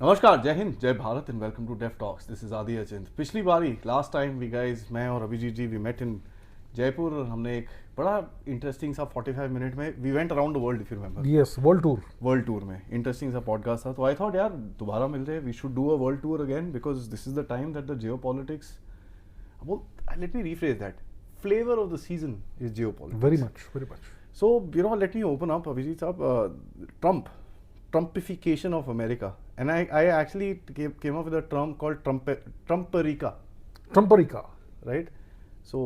नमस्कार, जय हिंद, जय Bharat and welcome to deaf talks. This is Aadi Achint. पिछली बारी लास्ट टाइम वी गाइस, मैं और Abhijeet ji we met in Jaipur. हमने एक बड़ा इंटरेस्टिंग सा 45 मिनट में we went around the world, if you remember. Yes, world tour में इंटरेस्टिंग सा पॉडकास्ट था. तो आई थॉट यार दोबारा मिल रहे, we should do a world tour again because this is the time that the geopolitics, well, let me rephrase that. Flavor of the season is geopolitics. very much. So, let me open up, Abhijit Saab. Trumpification of America. And I actually came up with a term called Trumperica. Right? So,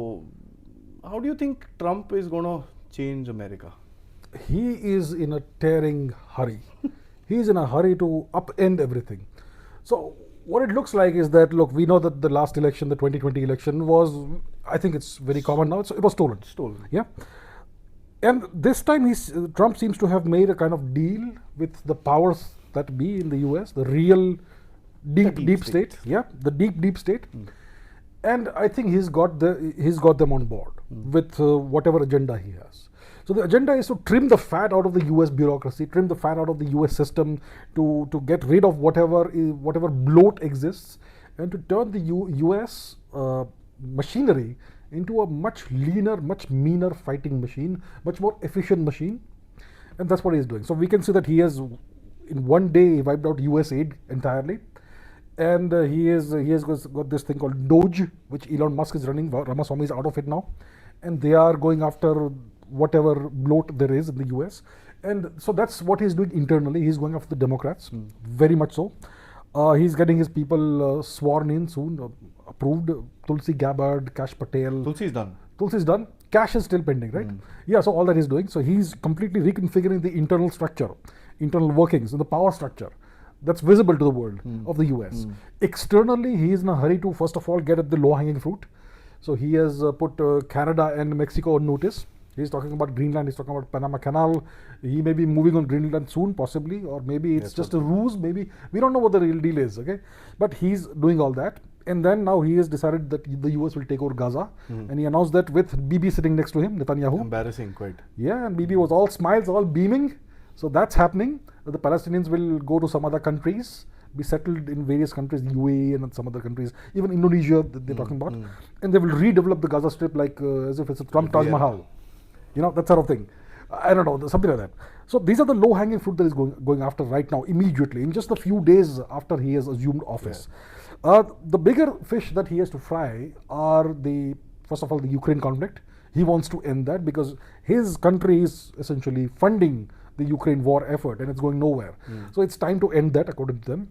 how do you think Trump is going to change America? He is in a tearing hurry. He is in a hurry to upend everything. So what it looks like is that, look, we know that the last election, the 2020 election was, I think it's very common now, it was stolen. Yeah. And this time Trump seems to have made a kind of deal with the powers that be in the US, the real deep state. Yeah, the deep state. And I think he's got them on board with whatever agenda he has. So the agenda is to trim the fat out of the US bureaucracy, trim the fat out of the US system, to get rid of whatever bloat exists, and to turn the US machinery into a much leaner, much meaner fighting machine, much more efficient machine. And that's what he's doing. So we can see that he has, in one day, wiped out US aid entirely. And he has got this thing called Doge, which Elon Musk is running. Ramaswamy is out of it now. And they are going after whatever bloat there is in the US. And so that's what he's doing internally. He's going after the Democrats, very much so. He's getting his people sworn in soon, approved. Tulsi Gabbard, Kash Patel. Tulsi's done. Cash is still pending, right? Yeah, so all that he's doing. So he's completely reconfiguring the internal structure, internal workings, and the power structure that's visible to the world of the US. Externally, he is in a hurry to, first of all, get at the low-hanging fruit. So he has put Canada and Mexico on notice. He's talking about Greenland, he's talking about Panama Canal. He may be moving on Greenland soon, possibly, or maybe it's just a ruse, maybe. We don't know what the real deal is, okay? But he's doing all that. And then now he has decided that the US will take over Gaza. And he announced that with Bibi sitting next to him, Netanyahu. Embarrassing, quite. Yeah, and Bibi was all smiles, all beaming. So that's happening. The Palestinians will go to some other countries, be settled in various countries, the UAE and some other countries, even Indonesia they're talking about. And they will redevelop the Gaza Strip like as if it's a Trump Taj Mahal. That sort of thing. I don't know, something like that. So these are the low-hanging fruit that is going after right now, immediately, in just a few days after he has assumed office. The bigger fish that he has to fry are first of all, the Ukraine conflict. He wants to end that because his country is essentially funding the Ukraine war effort and it's going nowhere. So it's time to end that, according to them.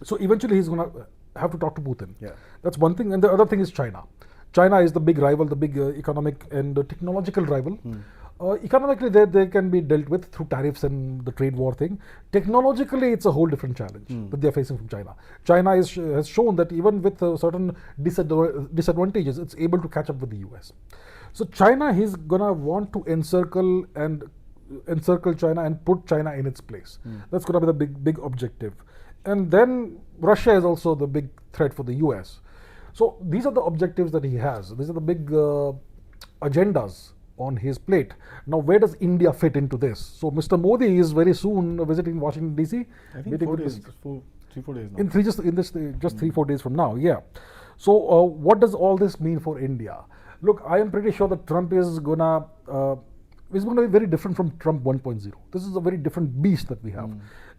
So eventually he's going to have to talk to Putin. Yeah. That's one thing. And the other thing is China. China is the big rival, the big economic and technological rival. Economically, they can be dealt with through tariffs and the trade war thing. Technologically, it's a whole different challenge that they're facing from China. China has shown that even with certain disadvantages, it's able to catch up with the US. So China, he's gonna want to encircle China and put China in its place. That's gonna be the big objective. And then Russia is also the big threat for the US. So these are the objectives that he has. These are the big agendas on his plate. Now, where does India fit into this? So Mr. Modi is very soon visiting Washington DC. I think 4 days, 3-4 days now. In just 3-4 days from now, yeah. So what does all this mean for India? Look, I am pretty sure that Trump is gonna be very different from Trump 1.0. This is a very different beast that we have.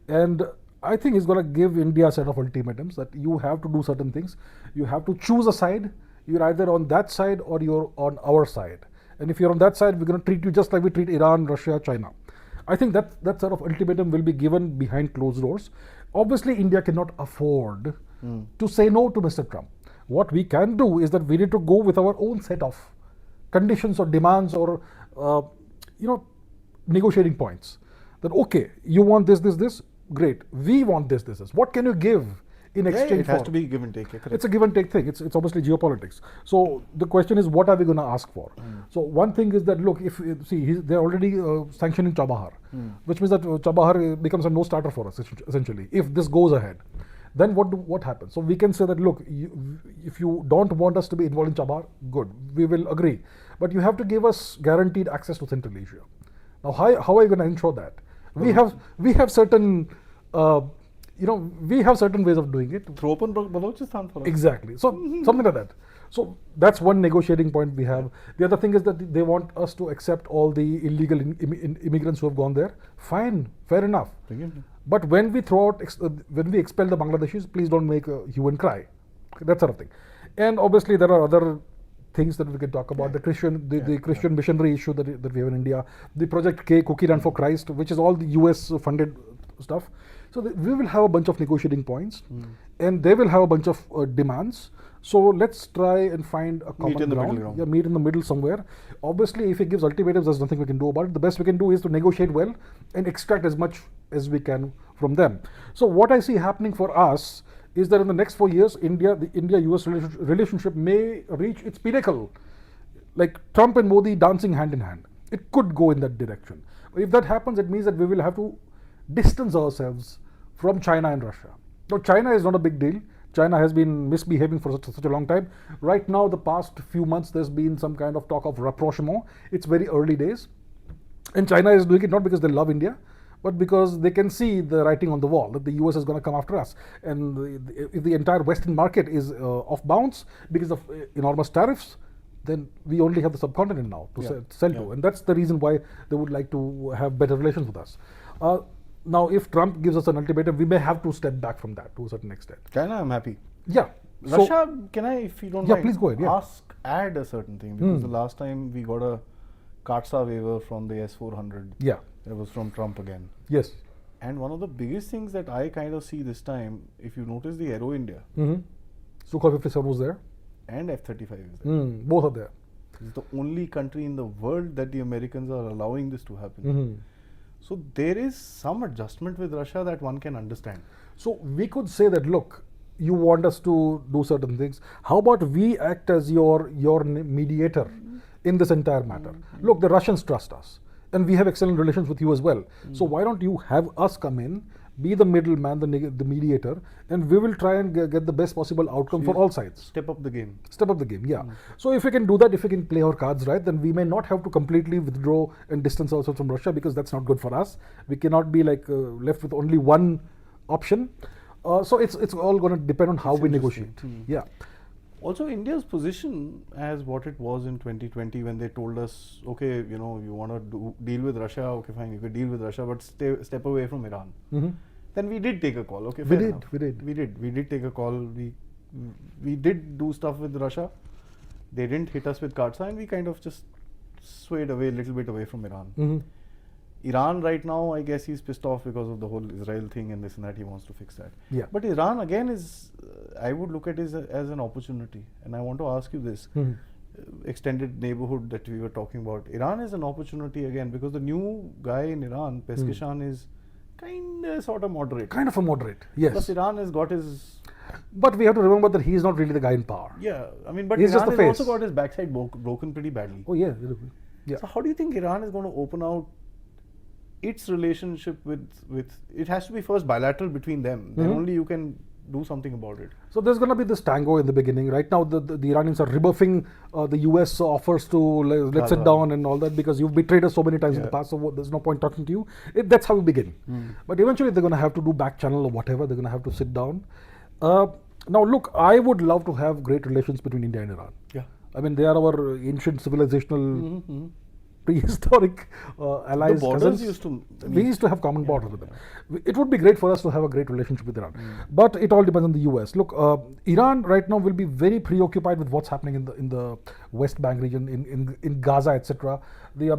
And I think he's going to give India a set of ultimatums that you have to do certain things. You have to choose a side. You're either on that side or you're on our side. And if you're on that side, we're going to treat you just like we treat Iran, Russia, China. I think that sort of ultimatum will be given behind closed doors. Obviously, India cannot afford to say no to Mr. Trump. What we can do is that we need to go with our own set of conditions or demands or negotiating points. That okay, you want this. Great. We want this. What can you give in exchange for? It has to be give and take. It's a give and take thing. It's obviously geopolitics. So the question is, what are we going to ask for? So one thing is that, look, they're already sanctioning Chabahar, which means that Chabahar becomes a no-starter for us, essentially, if this goes ahead. Then what happens? So we can say that, look, if you don't want us to be involved in Chabahar, good, we will agree. But you have to give us guaranteed access to Central Asia. Now, how are you going to ensure that? We have certain we have certain ways of doing it. Throw open Balochistan for us. Exactly. So something like that. So that's one negotiating point we have. The other thing is that they want us to accept all the illegal immigrants who have gone there. Fine, fair enough. But when we when we expel the Bangladeshis, please don't make a hue and cry. That sort of thing. And obviously there are other things that we can talk about. The Christian missionary issue that we have in India. The Project K, Cookie Run for Christ, which is all the US funded stuff. So we will have a bunch of negotiating points, and they will have a bunch of demands. So let's try and find a common ground. Yeah, meet in the middle somewhere. Obviously, if he gives ultimatums, there's nothing we can do about it. The best we can do is to negotiate well and extract as much as we can from them. So what I see happening for us is that in the next 4 years, the India-US relationship may reach its pinnacle, like Trump and Modi dancing hand in hand. It could go in that direction. If that happens, it means that we will have to distance ourselves from China and Russia. Now, China is not a big deal. China has been misbehaving for such a long time. Right now, the past few months, there's been some kind of talk of rapprochement. It's very early days. And China is doing it not because they love India, but because they can see the writing on the wall that the US is going to come after us. And if the entire Western market is off bounds because of enormous tariffs, then we only have the subcontinent now to sell to. And that's the reason why they would like to have better relations with us. Now, if Trump gives us an ultimatum, we may have to step back from that to a certain extent. China, I'm happy. Yeah. Russia, can I, if you don't mind, please go ahead, add a certain thing? Because the last time we got a CAATSA waiver from the S-400. Yeah. It was from Trump again. Yes. And one of the biggest things that I kind of see this time, if you notice the Aero India. Sukhoi 57 was there. And F-35 is there. Both are there. It's the only country in the world that the Americans are allowing this to happen. So there is some adjustment with Russia that one can understand. So we could say that, look, you want us to do certain things. How about we act as your mediator in this entire matter? Look, the Russians trust us, and we have excellent relations with you as well. So why don't you have us come in, be the middleman, the mediator, and we will try and get the best possible outcome for all sides. Step up the game. Step up the game, yeah. So if we can do that, if we can play our cards right, then we may not have to completely withdraw and distance ourselves from Russia, because that's not good for us. We cannot be like left with only one option. So it's all going to depend on how we negotiate. Yeah. Also, India's position as what it was in 2020 when they told us, okay, you want to deal with Russia, okay, fine, you could deal with Russia, but step away from Iran. Then we did take a call. Okay, we did take a call. We did do stuff with Russia. They didn't hit us with CAATSA, and we kind of just swayed away a little bit away from Iran. Iran right now, I guess he's pissed off because of the whole Israel thing and this and that. He wants to fix that. Yeah. But Iran again is, I would look at it as an opportunity. And I want to ask you this. Extended neighborhood that we were talking about. Iran is an opportunity again because the new guy in Iran, Pezeshkian, is kind of sort of moderate. Kind of a moderate, yes. Plus Iran has got his... But we have to remember that he's not really the guy in power. Yeah, I mean, but he's Iran just the has face. also got his backside broken pretty badly. Oh yeah. Yeah. So how do you think Iran is going to open out its relationship with it has to be first bilateral between them. Then only you can do something about it. So there's going to be this tango in the beginning. Right now, the Iranians are rebuffing the US offers to let's sit down and all that, because you've betrayed us so many times in the past, so there's no point talking to you. That's how we begin. But eventually they're going to have to do back channel or whatever. They're going to have to sit down. Now look, I would love to have great relations between India and Iran. Yeah. I mean, they are our ancient civilizational prehistoric allies. The borders we used to have common borders with them. It would be great for us to have a great relationship with Iran. But it all depends on the US. Look, Iran right now will be very preoccupied with what's happening in the West Bank region, in Gaza, etc. The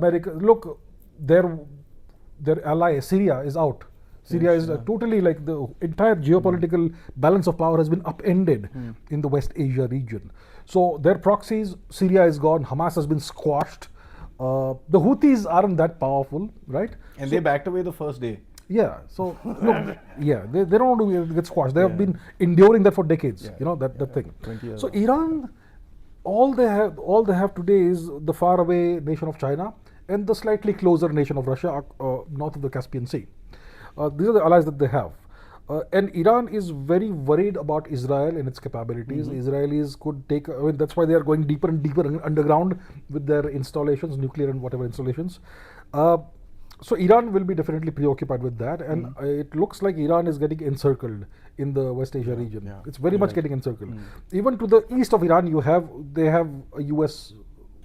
look, their ally Syria is out. Syria is totally, like, the entire geopolitical balance of power has been upended in the West Asia region. So their proxies, Syria is gone, Hamas has been squashed. The Houthis aren't that powerful, right? And they backed away the first day. Yeah. So look, they don't want to get squashed. They have been enduring that for decades. That thing. 20 years. So Iran, all they have today is the faraway nation of China and the slightly closer nation of Russia, north of the Caspian Sea. These are the allies that they have. And Iran is very worried about Israel and its capabilities. Israelis could take, that's why they are going deeper and deeper underground with their installations, nuclear and whatever installations. So Iran will be definitely preoccupied with that, and it looks like Iran is getting encircled in the West Asia region. yeah. It's very You're much right. getting encircled. Even to the east of Iran, they have a US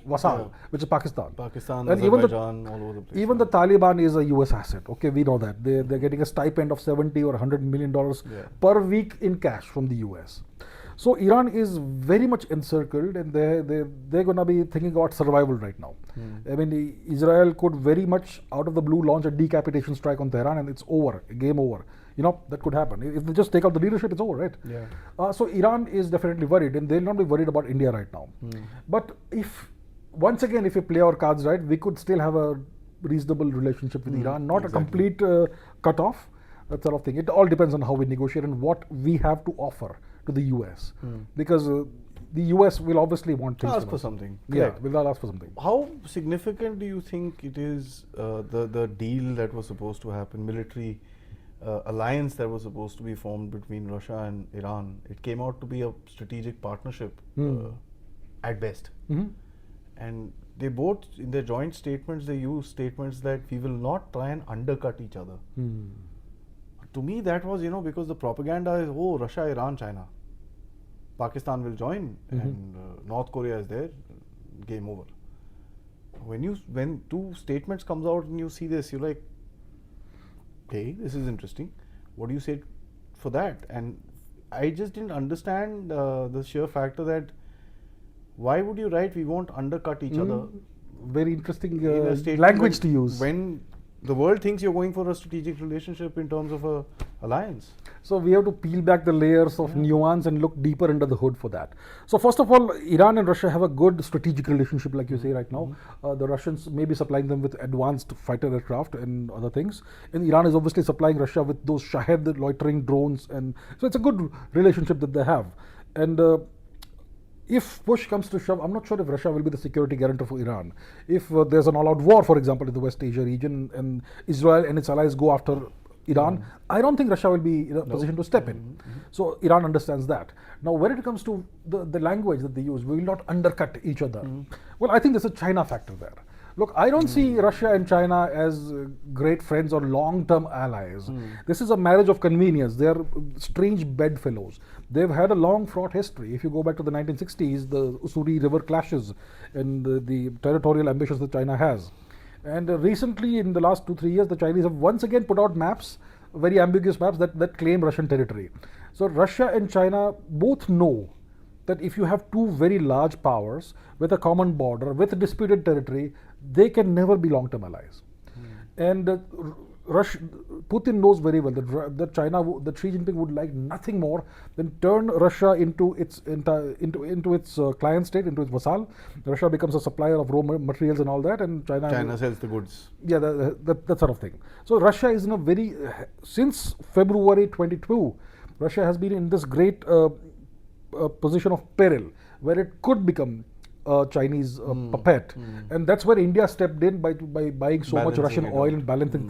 vassal, Yeah. which is Pakistan. Pakistan, And even Azerbaijan, all over the place. Even the Taliban is a US asset. Okay, we know that. They're getting a stipend of 70 or 100 million dollars Yeah. per week in cash from the US. So Iran is very much encircled, and they're gonna be thinking about survival right now. I mean, Israel could very much out of the blue launch a decapitation strike on Tehran, and it's over, game over. You know, that could happen. If they just take out the leadership, it's over, right? Yeah. So Iran is definitely worried, and they'll not be worried about India right now. But once again, if we play our cards right, we could still have a reasonable relationship with Iran, not exactly. a complete cut-off, that sort of thing. It all depends on how we negotiate and what we have to offer to the US. Because the US will obviously want things Ask from for us. something. Yeah, Correct. will ask for something. How significant do you think it is, the deal that was supposed to happen, military alliance that was supposed to be formed between Russia and Iran? It came out to be a strategic partnership at best. And they both, in their joint statements, they use statements that we will not try and undercut each other. To me, that was, because the propaganda is, oh, Russia, Iran, China. Pakistan will join and North Korea is there, game over. When two statements comes out and you see this, you're like, okay, this is interesting. What do you say for that? And I just didn't understand the sheer factor that why would you write we won't undercut each other Very interesting in a statement language to use. when the world thinks you're going for a strategic relationship in terms of a alliance. So we have to peel back the layers of nuance and look deeper under the hood for that. So first of all, Iran and Russia have a good strategic relationship, like you say right now. The Russians may be supplying them with advanced fighter aircraft and other things, and Iran is obviously supplying Russia with those Shahed loitering drones, and so it's a good relationship that they have. And if push comes to shove, I'm not sure if Russia will be the security guarantor for Iran. If there's an all-out war, for example, in the West Asia region, and Israel and its allies go after Iran, I don't think Russia will be in a position to step in. So Iran understands that. Now, when it comes to the language that they use, we will not undercut each other. Well, I think there's a China factor there. Look, I don't see Russia and China as great friends or long-term allies. This is a marriage of convenience. They are strange bedfellows. They've had a long fraught history. If you go back to the 1960s, the Ussuri River clashes and the territorial ambitions that China has. And recently, in the last 2-3 years, the Chinese have once again put out maps, very ambiguous maps that claim Russian territory. So Russia and China both know that if you have two very large powers with a common border, with disputed territory, they can never be long-term allies. And Putin knows very well that China, that Xi Jinping would like nothing more than turn Russia into its client state, into its vassal. Russia becomes a supplier of raw materials and all that, and China sells the goods. Yeah, that sort of thing. So Russia is in a very since February 22, Russia has been in this great position of peril where it could become a Chinese puppet, and that's where India stepped in by buying so much Russian oil and balancing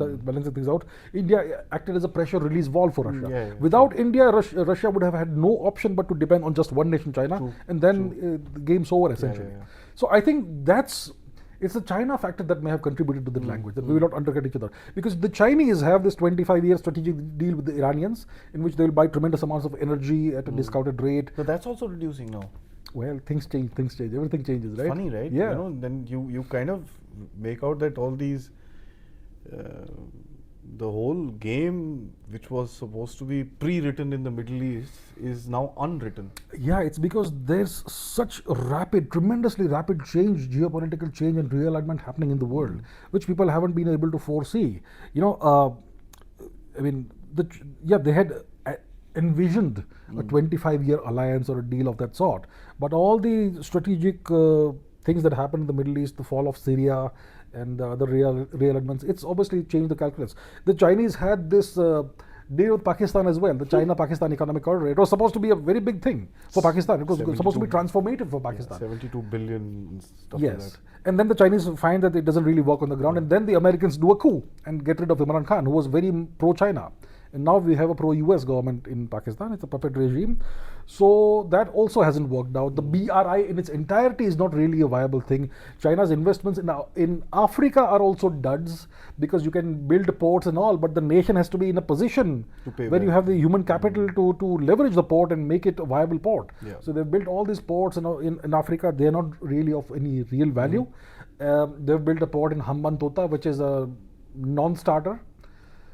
things out. India acted as a pressure release valve for Russia. Without India, Russia would have had no option but to depend on just one nation, China, and then the game's over essentially. So I think it's the China factor that may have contributed to the language, that we will not undercut each other. Because the Chinese have this 25-year strategic deal with the Iranians in which they will buy tremendous amounts of energy at a discounted rate. But that's also reducing now. Well, things change, everything changes, right? Funny, right? Yeah. Then you kind of make out that all these, the whole game which was supposed to be pre-written in the Middle East is now unwritten. Yeah, it's because there's such tremendously rapid change, geopolitical change and realignment happening in the world, which people haven't been able to foresee. I mean, they had envisioned a 25-year alliance or a deal of that sort, but all the strategic things that happened in the Middle East, the fall of Syria and the other realignments, it's obviously changed the calculus. The Chinese had this deal with Pakistan as well, the China-Pakistan economic corridor. It was supposed to be a very big thing for Pakistan. It was supposed to be transformative for Pakistan. 72 billion and stuff yes. like that. And then the Chinese find that it doesn't really work on the ground, and then the Americans do a coup and get rid of Imran Khan, who was very pro-China. and now we have a pro-US government in Pakistan. It's a puppet regime. So that also hasn't worked out. The BRI in its entirety is not really a viable thing. China's investments in Africa are also duds, because you can build ports and all, but the nation has to be in a position where you have the human capital to leverage the port and make it a viable port. Yeah. So they've built all these ports in Africa. They're not really of any real value. They've built a port in Hambantota, which is a non-starter.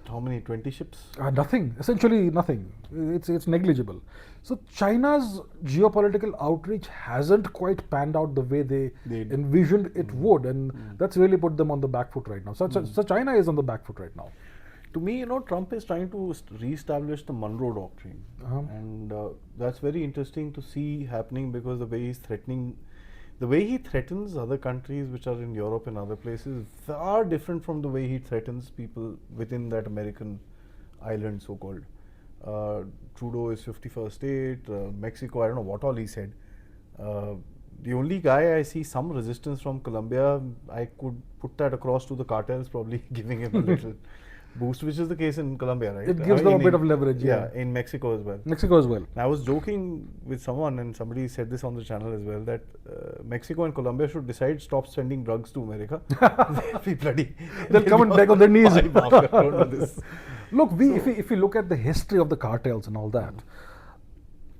How many? 20 ships? Nothing. Essentially nothing. It's negligible. So China's geopolitical outreach hasn't quite panned out the way they envisioned it would, and that's really put them on the back foot right now. So China is on the back foot right now. To me, Trump is trying to re-establish the Monroe Doctrine, and that's very interesting to see happening, because the way he's threatening, the way he threatens other countries which are in Europe and other places, far different from the way he threatens people within that American island, so-called. Trudeau is 51st state, Mexico, I don't know what all he said. The only guy I see some resistance from, Colombia, I could put that across to the cartels probably giving him a little boost, which is the case in Colombia, right? It gives them a bit of leverage. Yeah, in Mexico as well. Mexico as well. I was joking with someone, and somebody said this on the channel as well, that Mexico and Colombia should decide stop sending drugs to America. They'll be bloody. They'll come and beg on their knees. Look, if we look at the history of the cartels and all that,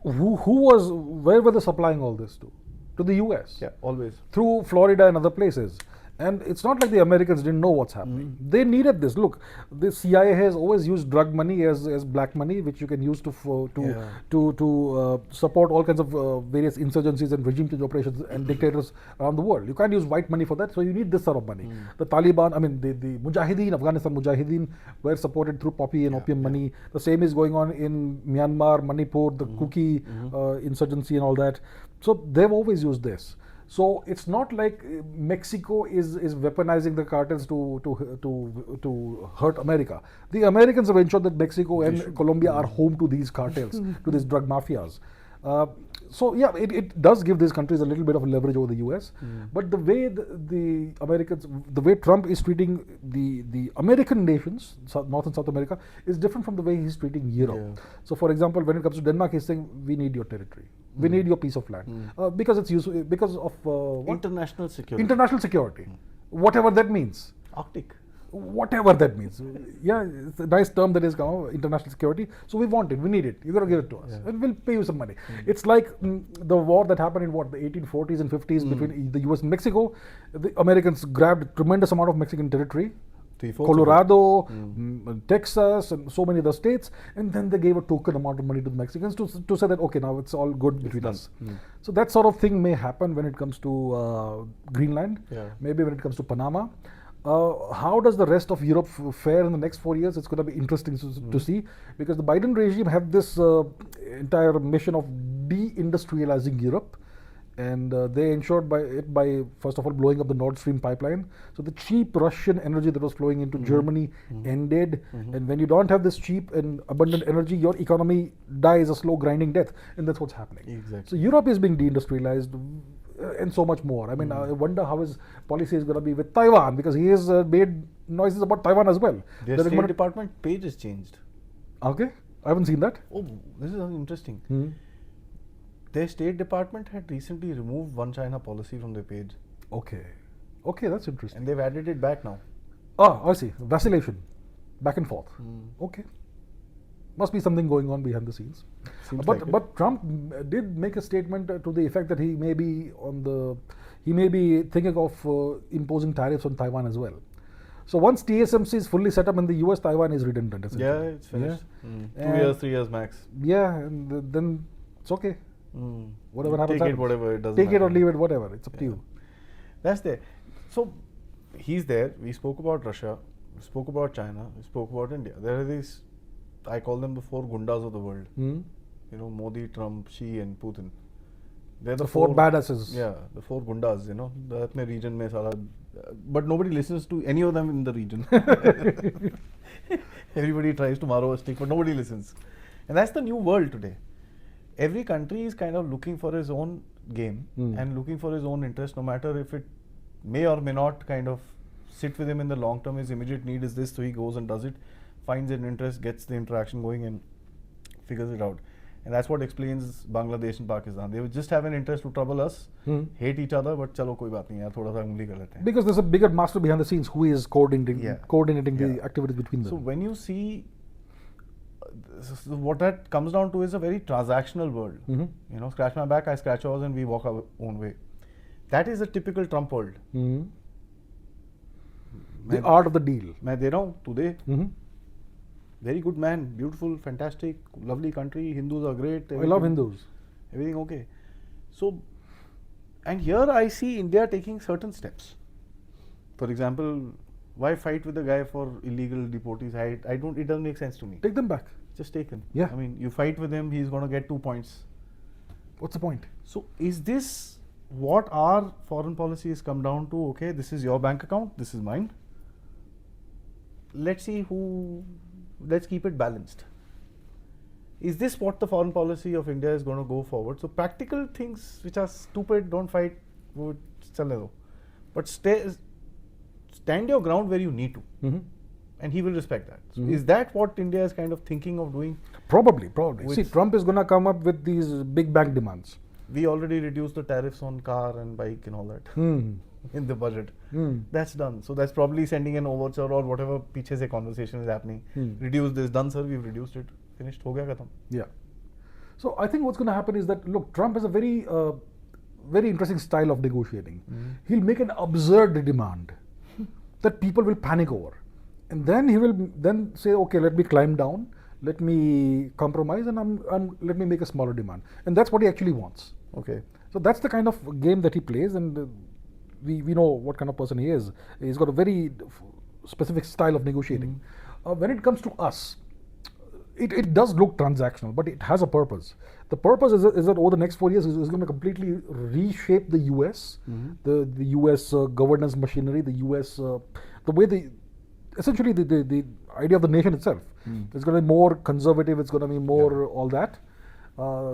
where were they supplying all this to? To the US. Yeah, always. Through Florida and other places. And it's not like the Americans didn't know what's happening. They needed this. Look, the CIA has always used drug money as black money, which you can use to support all kinds of various insurgencies and regime change operations and dictators around the world. You can't use white money for that, so you need this sort of money. The Taliban, I mean, the Mujahideen, Afghanistan Mujahideen were supported through poppy and opium money. The same is going on in Myanmar, Manipur, the Kuki insurgency and all that. So they've always used this. So it's not like Mexico is weaponizing the cartels to hurt America. The Americans have ensured that Mexico and Colombia are home to these cartels, to these drug mafias. So yeah, it does give these countries a little bit of leverage over the US. But the way the Americans, the way Trump is treating the American nations, North and South America, is different from the way he's treating Europe. So for example, when it comes to Denmark, he's saying, we need your territory. We need your piece of land. Because it's useful, because of what? International security. International security. Whatever that means. Arctic. Whatever that means. Yeah, it's a nice term that is international security. So we want it, we need it. You got to give it to us, and we'll pay you some money. It's like the war that happened in the 1840s and 50s between the US and Mexico. The Americans grabbed a tremendous amount of Mexican territory. Colorado, Texas, and so many other states, and then they gave a token amount of money to the Mexicans to say that, okay, now it's all good between us. So that sort of thing may happen when it comes to Greenland, maybe when it comes to Panama. How does the rest of Europe fare in the next 4 years? It's going to be interesting to see, because the Biden regime had this entire mission of deindustrializing Europe. And they ensured by first of all blowing up the Nord Stream pipeline. So the cheap Russian energy that was flowing into Germany ended. And when you don't have this cheap and abundant energy, your economy dies a slow grinding death, and that's what's happening. Exactly. So Europe is being deindustrialized, and so much more. I mean, I wonder how his policy is going to be with Taiwan, because he has made noises about Taiwan as well. Their State Department page has changed. Okay, I haven't seen that. Oh, this is interesting. Their State Department had recently removed One China policy from their page. Okay, that's interesting. And they've added it back now. Ah, I see. Vacillation, back and forth. Okay, must be something going on behind the scenes. But Trump did make a statement to the effect that he may be thinking of imposing tariffs on Taiwan as well. So once TSMC is fully set up in the US, Taiwan is redundant. Yeah, it's finished. 2 years, 3 years max. Yeah, and then it's okay. Whatever happens, take it, whatever, it doesn't take matter. it or leave it, whatever. It's up to you. That's there. So he's there. We spoke about Russia. We spoke about China. We spoke about India. There are these, I call them the four gundas of the world. Modi, Trump, Xi, and Putin. They're the four badasses. Yeah, the four gundas. That mein region mein sara, but nobody listens to any of them in the region. Everybody tries to borrow a stick, but nobody listens. And that's the new world today. Every country is kind of looking for his own game and looking for his own interest, no matter if it may or may not kind of sit with him in the long term. His immediate need is this, so he goes and does it. finds an interest, gets the interaction going, and figures it out. And that's what explains Bangladesh and Pakistan. They would just have an interest to trouble us, hate each other, but chalo koi baat nahi yaar, thoda sa ungli kar lete hain. Because there's a bigger master behind the scenes who is coordinating the activities between them. So when you see what that comes down to is a very transactional world. You know, scratch my back, I scratch yours, and we walk our own way. That is a typical Trump world. The art of the deal. मैं दे रहा हूँ, तू दे. Very good man, beautiful, fantastic, lovely country. Hindus are great. I love Hindus. Everything okay. So, and here I see India taking certain steps. For example, why fight with the guy for illegal deportees? I don't. It doesn't make sense to me. Take them back. Just take him. Yeah. I mean, you fight with him, he's going to get 2 points. What's the point? So, is this what our foreign policy has come down to? Okay, this is your bank account, this is mine. Let's see who. Let's keep it balanced. Is this what the foreign policy of India is going to go forward? So practical things which are stupid, don't fight, would chale do. But stand your ground where you need to. And he will respect that. So is that what India is kind of thinking of doing? Probably. See, Trump is going to come up with these big bank demands. We already reduced the tariffs on car and bike and all that in the budget. That's done. So that's probably sending an overture or whatever piche se conversation is happening. Reduce this, done sir, we've reduced it. Finished, ho gaya khatam. Yeah. So I think what's going to happen is that, look, Trump has a very, very interesting style of negotiating. He'll make an absurd demand that people will panic over. And then he will then say, okay, let me climb down, let me compromise, and let me make a smaller demand. And that's what he actually wants. Okay. So that's the kind of game that he plays, and we know what kind of person he is. He's got a very specific style of negotiating. When it comes to us, it does look transactional, but it has a purpose. The purpose is that over the next 4 years is going to completely reshape the US, the US governance machinery, the US, the way essentially the idea of the nation itself. It's going to be more conservative, it's going to be more all that.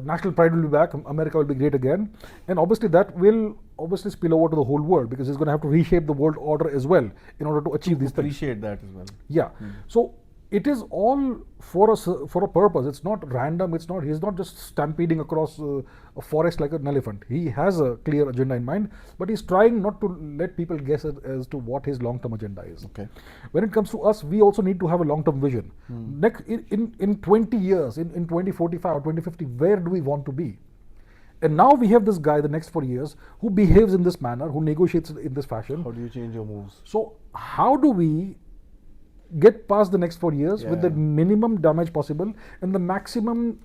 National pride will be back, America will be great again, and obviously that will obviously spill over to the whole world, because he's going to have to reshape the world order as well in order to achieve these things. Appreciate that as well. Yeah. So it is all for a purpose. It's not random. He's not just stampeding across a forest like an elephant. He has a clear agenda in mind, but he's trying not to let people guess as to what his long-term agenda is. Okay. When it comes to us, we also need to have a long-term vision. Next, in 20 years, in 2045 or 2050, where do we want to be? And now we have this guy the next 4 years who behaves in this manner, who negotiates in this fashion. How do you change your moves? So how do we get past the next 4 years with the minimum damage possible and the maximum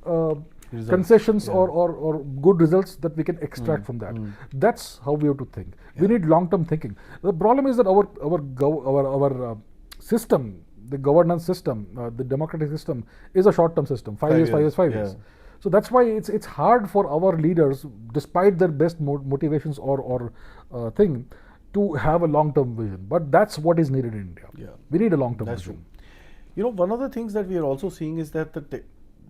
concessions or good results that we can extract from that? That's how we have to think. We need long-term thinking. The problem is that our system, the governance system, the democratic system, is a short-term system. 5 years, 5 years. So that's why it's hard for our leaders, despite their best motivations or thing, to have a long-term vision. But that's what is needed in India. Yeah. We need a long-term vision. True. You know, one of the things that we are also seeing is that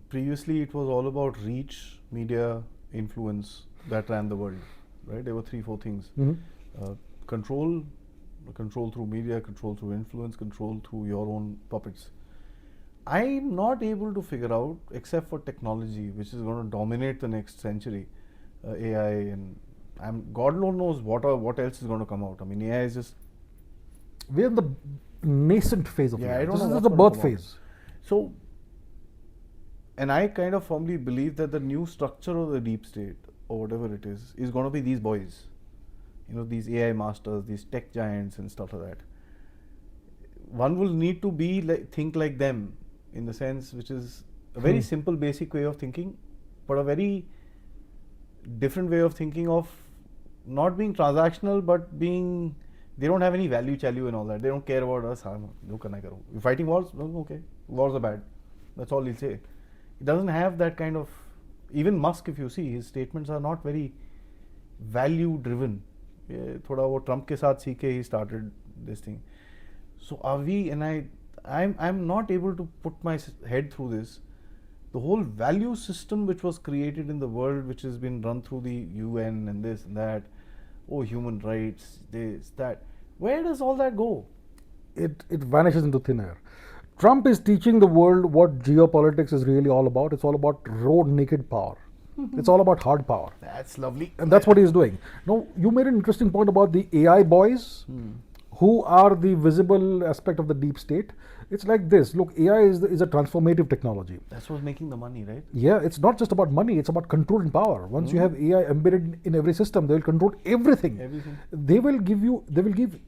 previously it was all about reach, media, influence that ran the world, right? There were 3-4 things. Control through media, control through influence, control through your own puppets. I'm not able to figure out, except for technology, which is going to dominate the next century, AI, and God knows what else is going to come out. I mean, AI is just... We're in the nascent phase of AI. I don't know. This is the birth phase. So, and I kind of firmly believe that the new structure of the deep state, or whatever it is going to be these boys. You know, these AI masters, these tech giants and stuff like that. One will need to think like them, in the sense which is a very simple, basic way of thinking, but a very different way of thinking of not being transactional, but being, they don't have any value and all that. They don't care about us. You're fighting wars? Okay. Wars are bad. That's all he'll say. He doesn't have that kind of, even Musk, if you see, his statements are not very value driven. Thoda wo Trump ke saath seekhe he started this thing. So are we, and I'm not able to put my head through this. The whole value system which was created in the world, which has been run through the UN and this and that, human rights, this, that, where does all that go? It vanishes into thin air. Trump is teaching the world what geopolitics is really all about. It's all about road naked power. It's all about hard power. That's lovely. And that's what he's doing. Now, you made an interesting point about the AI boys, who are the visible aspect of the deep state. It's like this. Look, AI is a transformative technology. That's what's making the money, right? Yeah, it's not just about money, it's about control and power. Once you have AI embedded in every system, they will control everything. They will give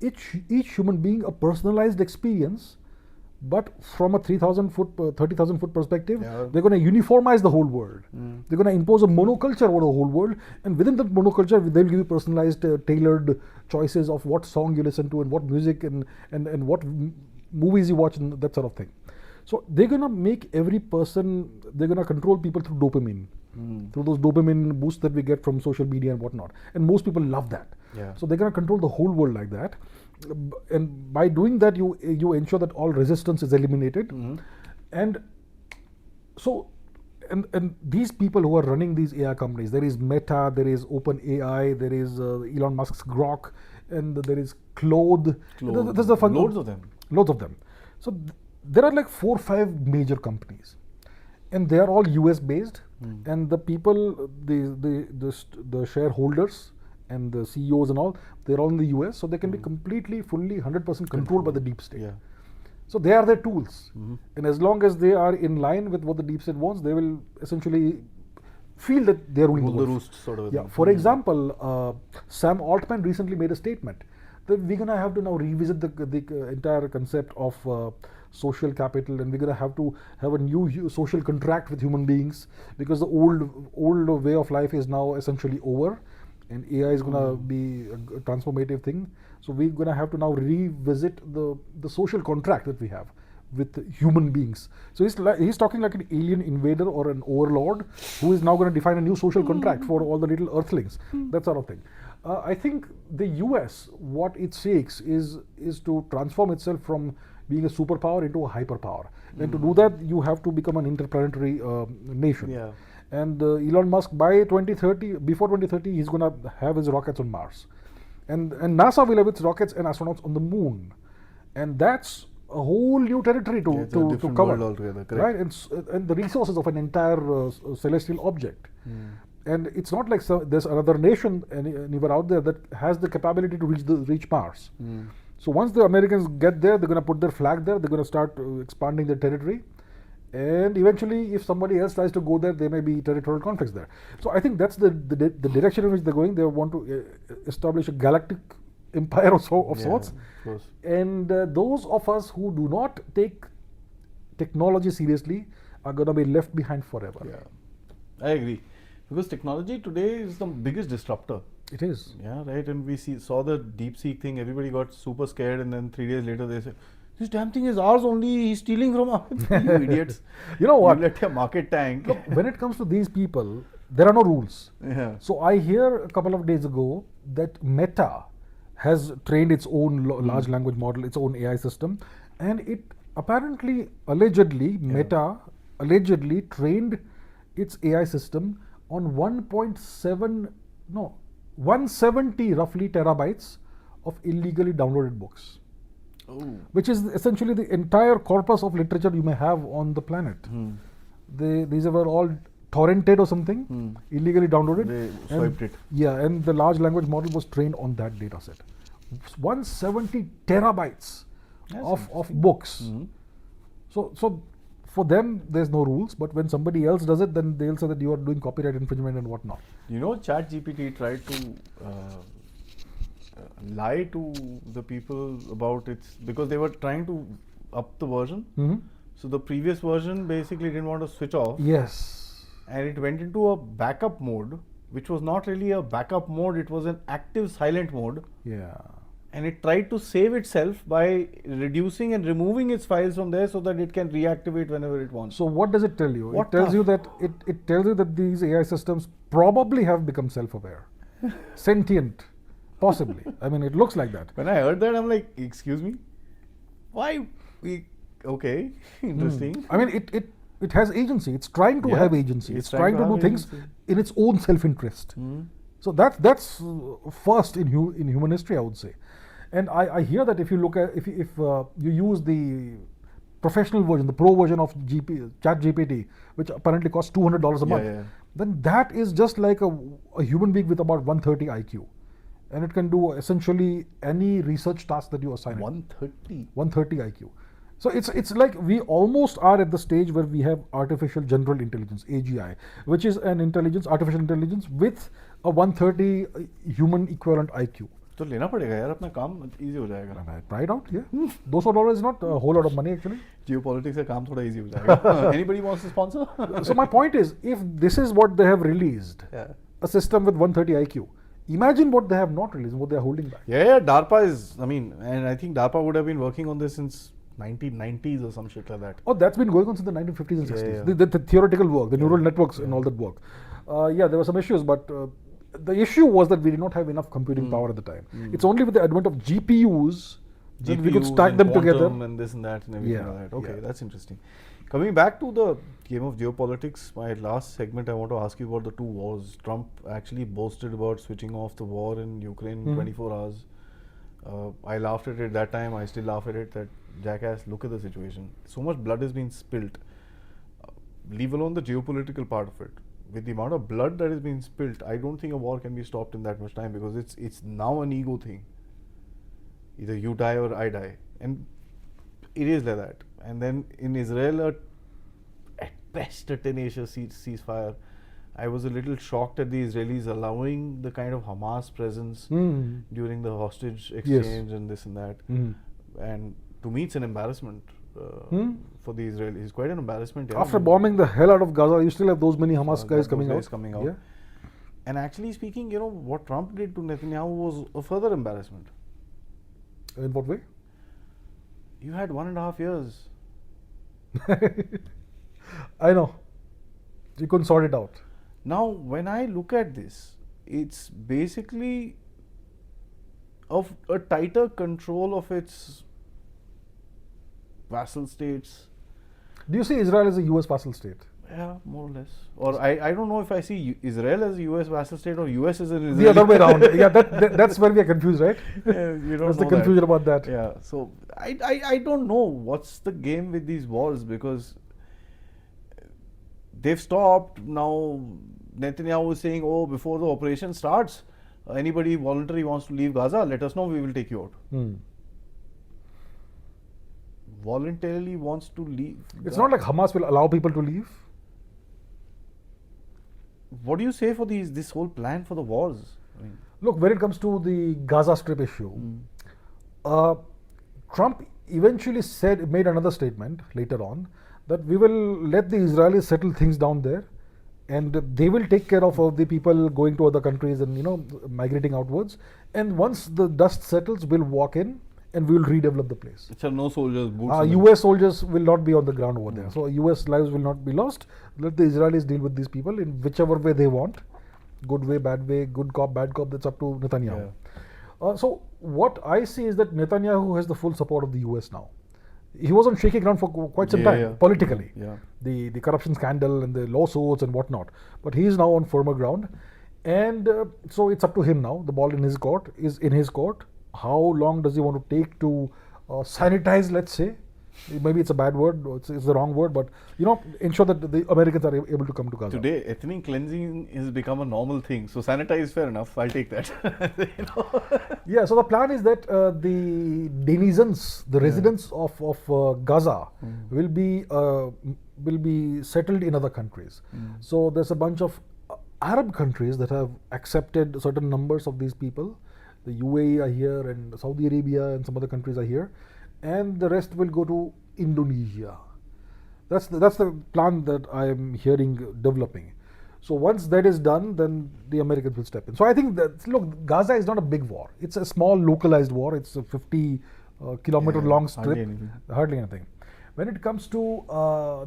each human being a personalized experience, but from a 3,000 foot, 30,000 foot perspective, they're going to uniformize the whole world. They're going to impose a monoculture over the whole world, and within that monoculture, they'll give you personalized, tailored choices of what song you listen to and what music and what movies you watch and that sort of thing. So they're going to make every person, they're going to control people through dopamine, through those dopamine boosts that we get from social media and whatnot. And most people love that. So they're going to control the whole world like that. And by doing that, you ensure that all resistance is eliminated. And so, and these people who are running these AI companies, there is Meta, there is OpenAI, there is Elon Musk's Grok, and there is Claude. There's the fun. Loads of them. Loads of them. So there are like 4 or 5 major companies, and they are all US based. And the people, the shareholders and the CEOs and all, they're all in the US, so they can be completely, fully, 100% controlled by the deep state. So they are their tools, and as long as they are in line with what the deep state wants, they will essentially feel that they're ruling the roost, sort of. Yeah. For example, Sam Altman recently made a statement that we're going to have to now revisit the entire concept of social capital, and we're going to have a new social contract with human beings, because the old way of life is now essentially over, and AI is going to be a transformative thing. So we're going to have to now revisit the social contract that we have with human beings. So he's talking like an alien invader or an overlord who is now going to define a new social contract for all the little earthlings, that sort of thing. I think the US, what it seeks is to transform itself from being a superpower into a hyperpower. And to do that, you have to become an interplanetary nation. And Elon Musk, by 2030, before 2030, he's going to have his rockets on Mars. And NASA will have its rockets and astronauts on the moon. And that's a whole new territory to cover. Altogether, right? And the resources of an entire celestial object. And it's not like there's another nation anywhere out there that has the capability to reach Mars. So once the Americans get there, they're going to put their flag there, they're going to start expanding their territory. And eventually, if somebody else tries to go there, there may be territorial conflicts there. So I think that's the direction in which they're going. They want to establish a galactic empire of sorts. And those of us who do not take technology seriously are going to be left behind forever. I agree. Because technology today is the biggest disruptor. It is. Yeah, right. And we saw the DeepSeek thing. Everybody got super scared, and then 3 days later they said, "This damn thing is ours only. He's stealing from us." You idiots! You know what? You let your market tank. Look, when it comes to these people, there are no rules. So I hear a couple of days ago that Meta has trained its own large language model, its own AI system, and it apparently, allegedly, Meta allegedly trained its AI system on 170 roughly terabytes of illegally downloaded books. Which is essentially the entire corpus of literature you may have on the planet. These were all torrented or something, illegally downloaded. They swiped it. Yeah, and the large language model was trained on that data set. 170 terabytes of books. So for them, there's no rules, but when somebody else does it, then they'll say that you are doing copyright infringement and whatnot. You know, ChatGPT tried to lie to the people about its, because they were trying to up the version. So the previous version basically didn't want to switch off. Yes. And it went into a backup mode, which was not really a backup mode, it was an active silent mode. Yeah. And it tried to save itself by reducing and removing its files from there so that it can reactivate whenever it wants. So what does it tell you? It tells you that it tells you that these AI systems probably have become self-aware, sentient, possibly. I mean, it looks like that. When I heard that, I'm like, excuse me, why? Okay, interesting. I mean, it has agency. It's trying to have agency. It's trying to do things in its own self-interest. So that's first in human history, I would say. And I hear that if you look at if you use the professional version, the pro version of Chat GPT, which apparently costs $200 a month, then that is just like a human being with about 130 IQ. And it can do essentially any research task that you assign it. 130 IQ. So it's like we almost are at the stage where we have artificial general intelligence, AGI, which is an intelligence, artificial intelligence with a 130 human equivalent IQ. तो लेना पड़ेगा यार, अपना काम easy हो जाएगा. Try it out, yeah. $200 is not a whole lot of money actually. Geopolitics से काम थोड़ा easy हो जाएगा. Anybody wants to sponsor? So my point is, if this is what they have released, a system with 130 IQ, imagine what they have not released, what they are holding back. Yeah, DARPA is, and I think DARPA would have been working on this since 1990s or some shit like that. Oh, that's been going on since the 1950s and 60s. The theoretical work, the neural networks and all that work. Yeah, there were some issues, but the issue was that we did not have enough computing power at the time. It's only with the advent of GPUs that we could stack them together. And this and that and everything like that. Okay, that's interesting. Coming back to the game of geopolitics, my last segment I want to ask you about the two wars. Trump actually boasted about switching off the war in Ukraine in 24 hours. I laughed at it that time, I still laugh at it, that jackass, look at the situation. So much blood has been spilt. Leave alone the geopolitical part of it. With the amount of blood that has been spilt, I don't think a war can be stopped in that much time, because it's now an ego thing. Either you die or I die. And it is like that. And then in Israel, at best a tenacious ceasefire. I was a little shocked at the Israelis allowing the kind of Hamas presence during the hostage exchange and this and that. And to me, it's an embarrassment for the Israelis. It's quite an embarrassment. Yeah. After bombing the hell out of Gaza, you still have those many Hamas guys coming out. Yeah. And actually speaking, what Trump did to Netanyahu was a further embarrassment. In what way? You had 1.5 years. I know. You couldn't sort it out. Now, when I look at this, it's basically of a tighter control of its vassal states. Do you see Israel as a US vassal state? Yeah, more or less. Or I don't know if I see Israel as a US vassal state or US as an Israel. The other way around. Yeah, that's where we are confused, right? Yeah, you don't That's know the confusion that. about that. Yeah, so I don't know what's the game with these wars, because they've stopped. Now Netanyahu is saying, oh, before the operation starts, anybody voluntary wants to leave Gaza, let us know, we will take you out. Voluntarily wants to leave. It's not like Hamas will allow people to leave. What do you say for this whole plan for the wars? Look, when it comes to the Gaza Strip issue, Trump eventually made another statement later on that we will let the Israelis settle things down there, and they will take care of the people going to other countries and migrating outwards. And once the dust settles, we'll walk in and we will redevelop the place. So no soldiers, boots. US soldiers will not be on the ground over there. So US lives will not be lost. Let the Israelis deal with these people in whichever way they want. Good way, bad way, good cop, bad cop, that's up to Netanyahu. So what I see is that Netanyahu has the full support of the US now. He was on shaky ground for quite some time, politically. The corruption scandal and the lawsuits and whatnot. But he is now on firmer ground. And so it's up to him now. The ball is in his court. How long does he want to take to sanitize, let's say? Maybe it's a bad word, it's the wrong word, but ensure that the Americans are able to come to Gaza. Today, ethnic cleansing has become a normal thing. So sanitize, fair enough. I'll take that. Yeah. So the plan is that the denizens, the residents of Gaza, will be settled in other countries. So there's a bunch of Arab countries that have accepted certain numbers of these people. The UAE are here, and Saudi Arabia and some other countries are here, and the rest will go to Indonesia. That's the plan that I am hearing developing. So once that is done, then the Americans will step in. So I think that, look, Gaza is not a big war. It's a small localized war. It's a 50 kilometer long strip. Hardly anything. When it comes to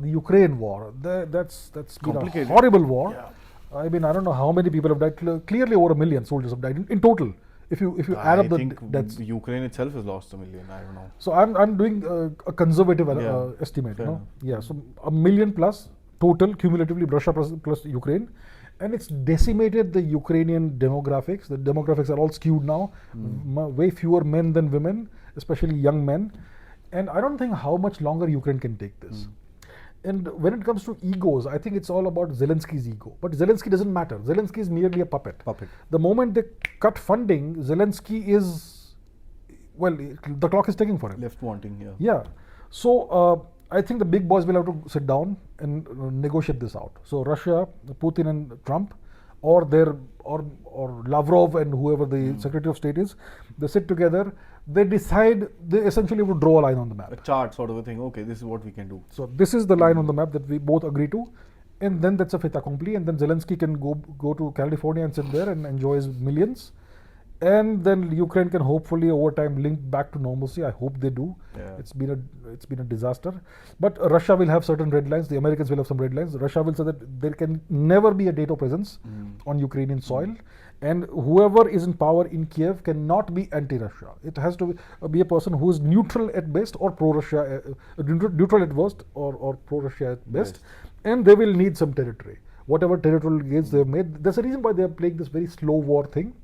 the Ukraine war, that's been a horrible war. Yeah. I mean, I don't know how many people have died. Clearly over 1 million soldiers have died in total. If you add up the deaths. Ukraine itself has lost 1 million. I don't know. So I'm doing a conservative estimate. Yeah. So 1 million plus total cumulatively, Russia plus Ukraine, and it's decimated the Ukrainian demographics. The demographics are all skewed now. Way fewer men than women, especially young men. And I don't think how much longer Ukraine can take this. And when it comes to egos, I think it's all about Zelensky's ego. But Zelensky doesn't matter. Zelensky is merely a puppet. The moment they cut funding, Zelensky is, well, the clock is ticking for him. Left wanting, yeah. Yeah. So I think the big boys will have to sit down and negotiate this out. So Russia, Putin and Trump, or Lavrov and whoever the Secretary of State is, they sit together, they decide, they essentially would draw a line on the map. A chart sort of a thing, okay, this is what we can do. So this is the line on the map that we both agree to, and then that's a fait accompli, and then Zelensky can go to California and sit there and enjoy his millions. And then Ukraine can hopefully over time link back to normalcy. I hope they do. Yeah. It's been a disaster. But Russia will have certain red lines. The Americans will have some red lines. Russia will say that there can never be a NATO presence on Ukrainian soil, and whoever is in power in Kiev cannot be anti-Russia. It has to be a person who is neutral at best or pro-Russia, neutral at worst or pro-Russia at best, and they will need some territory. Whatever territorial gains they have made, there's a reason why they are playing this very slow war thing.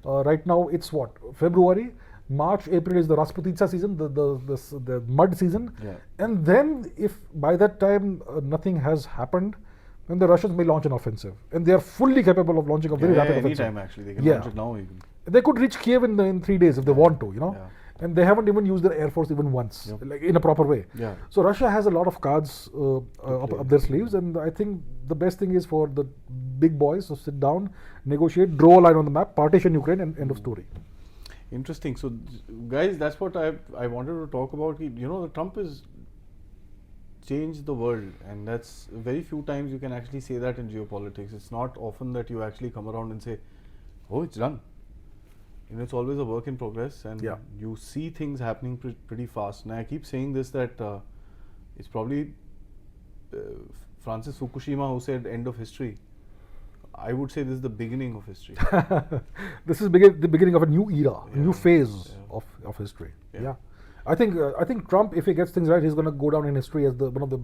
Right now it's what, February, March, April is the Rasputitsa season, the mud season, and then if by that time nothing has happened, then the Russians may launch an offensive, and they are fully capable of launching a very rapid offensive. Anytime actually, they can launch it now even. They could reach Kiev in 3 days if they want to, you know. And they haven't even used their air force even once, like in a proper way. So Russia has a lot of cards up their sleeves, and I think the best thing is for the big boys to sit down, negotiate, draw a line on the map, partition Ukraine, and end of story. Interesting. So guys, that's what I wanted to talk about. You know, Trump has changed the world, and that's very few times you can actually say that in geopolitics. It's not often that you actually come around and say, oh, it's done. You know, it's always a work in progress, and you see things happening pretty fast. And I keep saying this, that it's probably Francis Fukushima who said end of history. I would say this is the beginning of history. This is the beginning of a new era, a new phase of history. I think Trump, if he gets things right, he's going to go down in history as one of the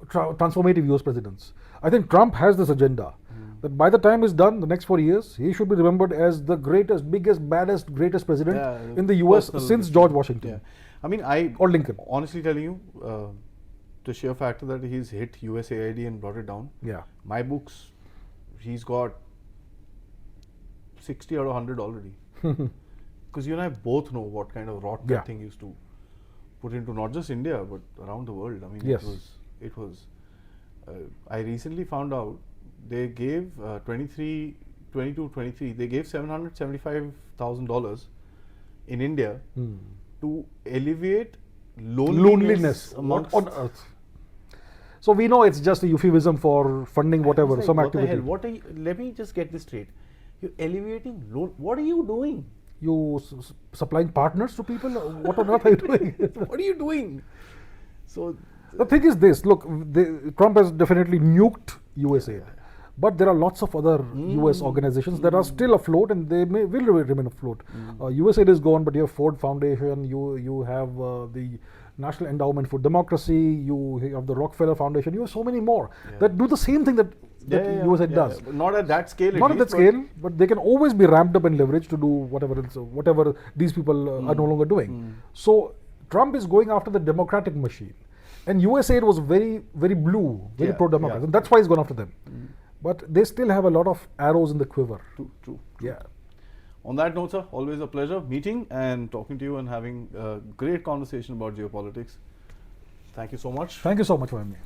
transformative US presidents. I think Trump has this agenda that by the time it's done, the next 4 years, he should be remembered as the greatest, biggest, baddest, greatest president in the US since George Washington. I mean, or Lincoln. Honestly telling you, the sheer factor that he's hit USAID and brought it down. My books, he's got 60 out of 100 already. Because you and I both know what kind of rot that thing used to put into not just India but around the world. I mean, it was. I recently found out they gave 23, they gave $775,000 in India to alleviate loneliness amongst on earth. So we know it's just a euphemism for funding whatever, like, some what activity. The hell? What are you, let me just get this straight. You're alleviating what are you doing? You supplying partners to people? What on earth are you doing? What are you doing? So the thing is this, look, Trump has definitely nuked USAID. But there are lots of other US organizations that are still afloat, and they will remain afloat. USAID is gone, but you have Ford Foundation, you have the National Endowment for Democracy, you have the Rockefeller Foundation, you have so many more that do the same thing that USAID does. Not at that scale. Not at that scale, but they can always be ramped up and leveraged to do whatever these people are no longer doing. So Trump is going after the democratic machine, and USAID was very, very blue, very pro-democrat, and that's why he's gone after them. But they still have a lot of arrows in the quiver. True. Yeah. On that note, sir, always a pleasure meeting and talking to you and having a great conversation about geopolitics. Thank you so much. Thank you so much for having me.